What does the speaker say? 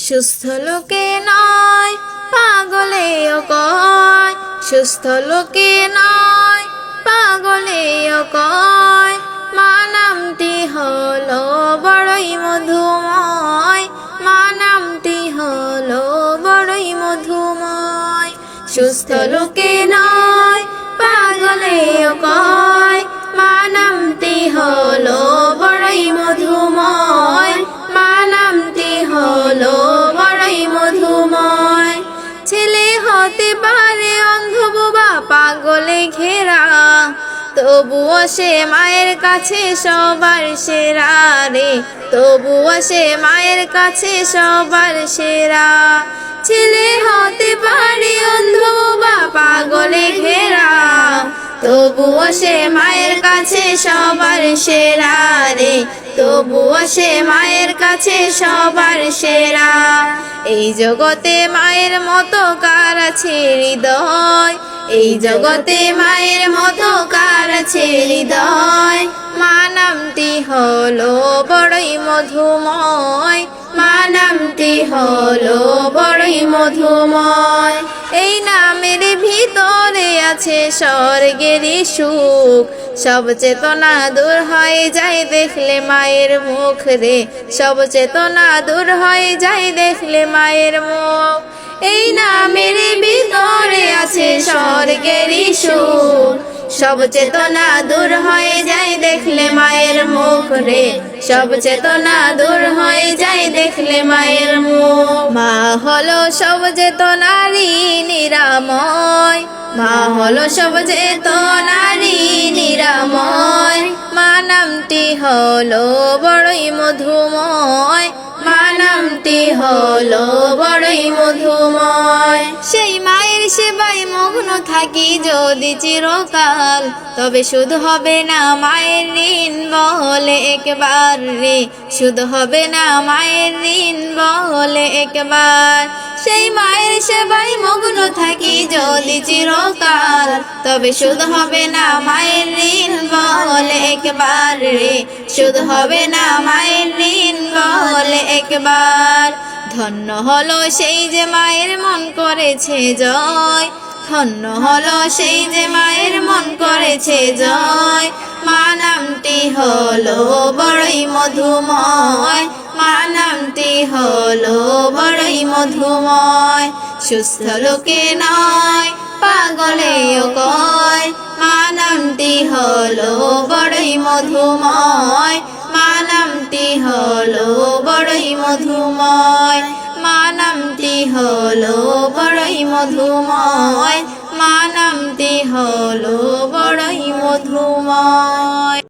সুস্থ লোকে নয় পাগলেও কয়, সুস্থ লোকে নয় পাগলেও কয়, মা নামটি হলো বড়ই মধুময়, মা নামটি হলো বড়ই মধুময়। সুস্থ লোকে নয় পাগলেও কয়, মা নামটি হলো বড়ই মধুময়, মা নামটি হলো বড়ই মধুময়। ছেলে হতে পারে অন্ধ বোবা পাগলে ঘেরা, তবুও সে মায়ের কাছে সবার সেরা রে, তবুও সে মায়ের কাছে সবার সেরা। ছেলে হতে পারে অন্ধ বোবা পাগলে ঘেরা, তবুও সে মায়ের কাছে সবার সেরা রে, তবুও সে মায়ের কাছে সবার সেরা। এই জগতে মায়ের মতো কার আছে হৃদয়, এই জগতে মায়ের মতো কার আছে হৃদয়, মা নামটি হলো বড়ই মধুময়, মা নামটি হলো বড়ই মধুময়। এই নামের ভিতরে আছে স্বর্গেরই সুখ, সব চেতনা দূর হয়ে যায় দেখলে মায়ের মুখ রে, সব চেতনা দূর হয়ে যায় দেখলে মায়ের মুখ। এই নামের ভিতরে আছে স্বর্গেরই সুখ, সব চেতনা দূর হয়ে যায় দেখলে মায়ের মুখ রে, সব চেতনা দূর হয়ে যায় দেখলে মায়ের মুখ। মা হলো সব চেতনারই নিরাময়, মা হলো সব চেতনারই নিরাময়, মা নামটি হলো বড়ই মধুময়, মা নামটি হলো বড়ই মধুময়। সেই মায়ের সেবায় মগ্ন থাকি যদি চিরকাল, তবে শুধু হবে না মায়ের ঋণ বলে একবার রে, শুধু হবে না মায়ের ঋণ বলে একবার। সেই মায়ের সেবায় মগ্ন থাকি যদি চিরকাল, তবে শুধু হবে না মায়ের ঋণ বলে একবার রে, শুধু হবে না মায়ের ঋণ বলে একবার। ধন্য হলো সেই যে মায়ের মন করেছে জয়, ধন্য হলো সেই যে মায়ের মন করেছে জয়, মা নামটি হলো বড়ই মধুময়, মা নামটি হলো বড়ই মধুময়। সুস্থ লোকে নয় পাগলেও কয়, মা নামটি হলো বড়ই মধুময়, মা নামটি হলো বড়ই মধুময়, মা নামটি হলো বড়ই মধুময়, মা নামটি হলো বড়ই মধুময়।